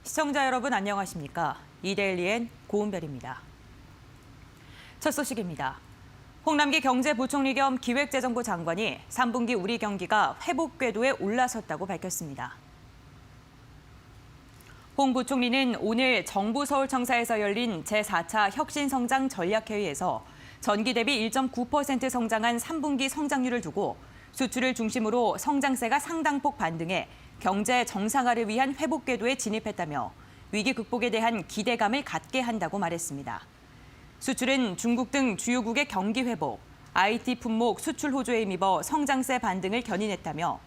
시청자 여러분 안녕하십니까? 이데일리엔 고은별입니다. 첫 소식입니다. 홍남기 경제부총리 겸 기획재정부 장관이 3분기 우리 경기가 회복 궤도에 올라섰다고 밝혔습니다. 홍 부총리는 오늘 정부 서울청사에서 열린 제4차 혁신성장 전략회의에서 전기 대비 1.9% 성장한 3분기 성장률을 두고 수출을 중심으로 성장세가 상당폭 반등해 경제 정상화를 위한 회복 궤도에 진입했다며 위기 극복에 대한 기대감을 갖게 한다고 말했습니다. 수출은 중국 등 주요국의 경기 회복, IT 품목 수출 호조에 힘입어 성장세 반등을 견인했다며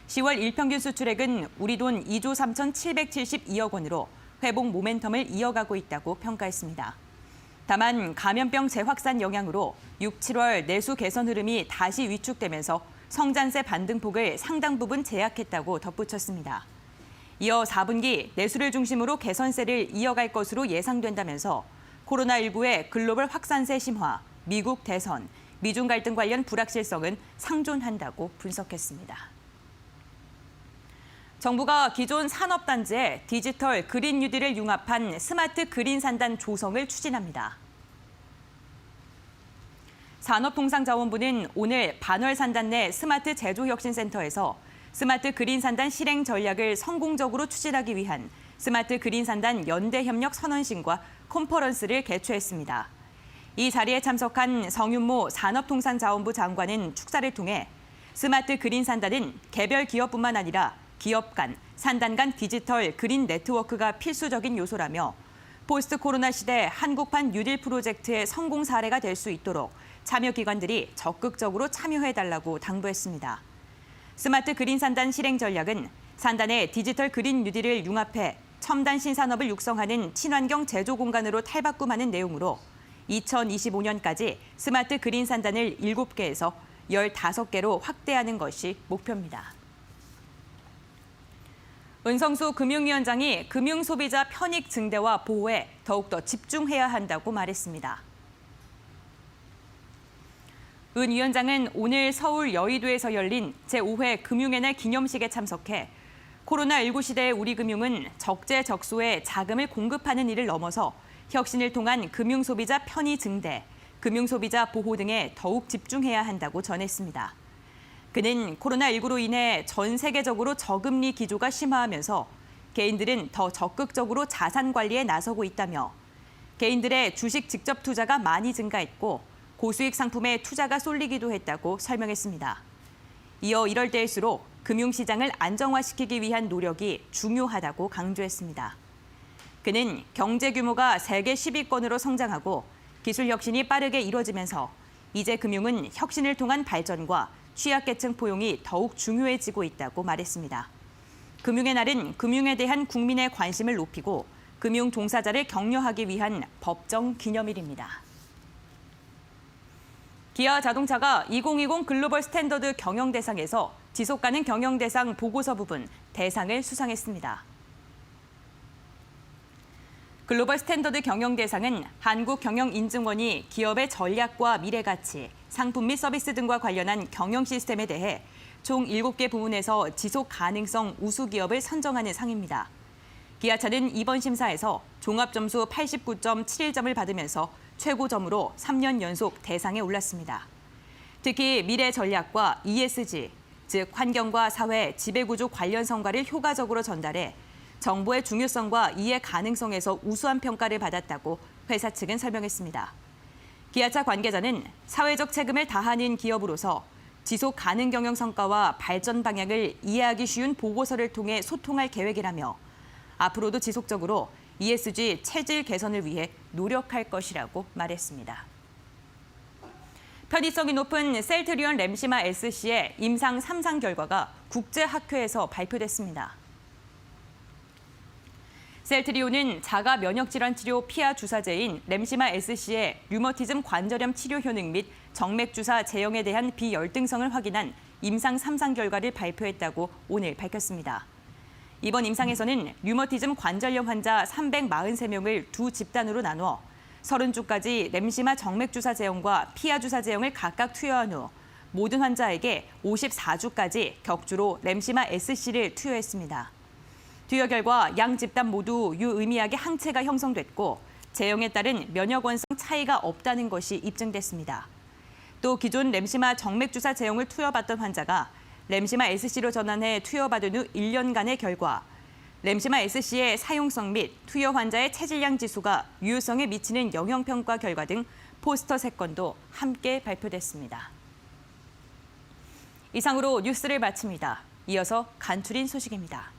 10월 일평균 수출액은 우리 돈 2조 3,772억 원으로 회복 모멘텀을 이어가고 있다고 평가했습니다. 다만 감염병 재확산 영향으로 6, 7월 내수 개선 흐름이 다시 위축되면서 성장세 반등폭을 상당 부분 제약했다고 덧붙였습니다. 이어 4분기 내수를 중심으로 개선세를 이어갈 것으로 예상된다면서 코로나19의 글로벌 확산세 심화, 미국 대선, 미중 갈등 관련 불확실성은 상존한다고 분석했습니다. 정부가 기존 산업단지에 디지털 그린 뉴딜을 융합한 스마트 그린 산단 조성을 추진합니다. 산업통상자원부는 오늘 반월산단 내 스마트 제조혁신센터에서 스마트 그린 산단 실행 전략을 성공적으로 추진하기 위한 스마트 그린 산단 연대협력 선언식과 컨퍼런스를 개최했습니다. 이 자리에 참석한 성윤모 산업통상자원부 장관은 축사를 통해 스마트 그린 산단은 개별 기업뿐만 아니라 기업 간, 산단 간 디지털 그린 네트워크가 필수적인 요소라며 포스트 코로나 시대 한국판 뉴딜 프로젝트의 성공 사례가 될 수 있도록 참여 기관들이 적극적으로 참여해달라고 당부했습니다. 스마트 그린 산단 실행 전략은 산단의 디지털 그린 뉴딜을 융합해 첨단 신산업을 육성하는 친환경 제조 공간으로 탈바꿈하는 내용으로 2025년까지 스마트 그린 산단을 7개에서 15개로 확대하는 것이 목표입니다. 은성수 금융위원장이 금융소비자 편익 증대와 보호에 더욱더 집중해야 한다고 말했습니다. 은 위원장은 오늘 서울 여의도에서 열린 제5회 금융의 날 기념식에 참석해 코로나19 시대의 우리 금융은 적재적소에 자금을 공급하는 일을 넘어서 혁신을 통한 금융소비자 편의 증대, 금융소비자 보호 등에 더욱 집중해야 한다고 전했습니다. 그는 코로나19로 인해 전 세계적으로 저금리 기조가 심화하면서 개인들은 더 적극적으로 자산 관리에 나서고 있다며 개인들의 주식 직접 투자가 많이 증가했고 고수익 상품에 투자가 쏠리기도 했다고 설명했습니다. 이어 이럴 때일수록 금융시장을 안정화시키기 위한 노력이 중요하다고 강조했습니다. 그는 경제 규모가 세계 10위권으로 성장하고 기술 혁신이 빠르게 이뤄지면서 이제 금융은 혁신을 통한 발전과 취약계층 포용이 더욱 중요해지고 있다고 말했습니다. 금융의 날은 금융에 대한 국민의 관심을 높이고 금융 종사자를 격려하기 위한 법정 기념일입니다. 기아 자동차가 2020 글로벌 스탠더드 경영대상에서 지속가능 경영대상 보고서 부분 대상을 수상했습니다. 글로벌 스탠더드 경영대상은 한국경영인증원이 기업의 전략과 미래가치, 상품 및 서비스 등과 관련한 경영 시스템에 대해 총 7개 부문에서 지속 가능성 우수 기업을 선정하는 상입니다. 기아차는 이번 심사에서 종합점수 89.71점을 받으면서 최고점으로 3년 연속 대상에 올랐습니다. 특히 미래 전략과 ESG, 즉 환경과 사회, 지배구조 관련 성과를 효과적으로 전달해 정보의 중요성과 이해 가능성에서 우수한 평가를 받았다고 회사 측은 설명했습니다. 기아차 관계자는 사회적 책임을 다하는 기업으로서 지속 가능 경영 성과와 발전 방향을 이해하기 쉬운 보고서를 통해 소통할 계획이라며 앞으로도 지속적으로 ESG 체질 개선을 위해 노력할 것이라고 말했습니다. 편의성이 높은 셀트리온 램시마 SC의 임상 3상 결과가 국제학회에서 발표됐습니다. 셀트리온은 자가 면역질환 치료 피하 주사제인 램시마 SC의 류머티즘 관절염 치료 효능 및 정맥주사 제형에 대한 비열등성을 확인한 임상 3상 결과를 발표했다고 오늘 밝혔습니다. 이번 임상에서는 류머티즘 관절염 환자 343명을 두 집단으로 나누어 30주까지 램시마 정맥주사 제형과 피하 주사 제형을 각각 투여한 후 모든 환자에게 54주까지 격주로 램시마 SC를 투여했습니다. 투여 결과 양 집단 모두 유의미하게 항체가 형성됐고 제형에 따른 면역 원성 차이가 없다는 것이 입증됐습니다. 또 기존 램시마 정맥주사 제형을 투여받던 환자가 램시마 SC로 전환해 투여받은 후 1년간의 결과 램시마 SC의 사용성 및 투여 환자의 체질량 지수가 유효성에 미치는 영향평가 결과 등 포스터 3건도 함께 발표됐습니다. 이상으로 뉴스를 마칩니다. 이어서 간추린 소식입니다.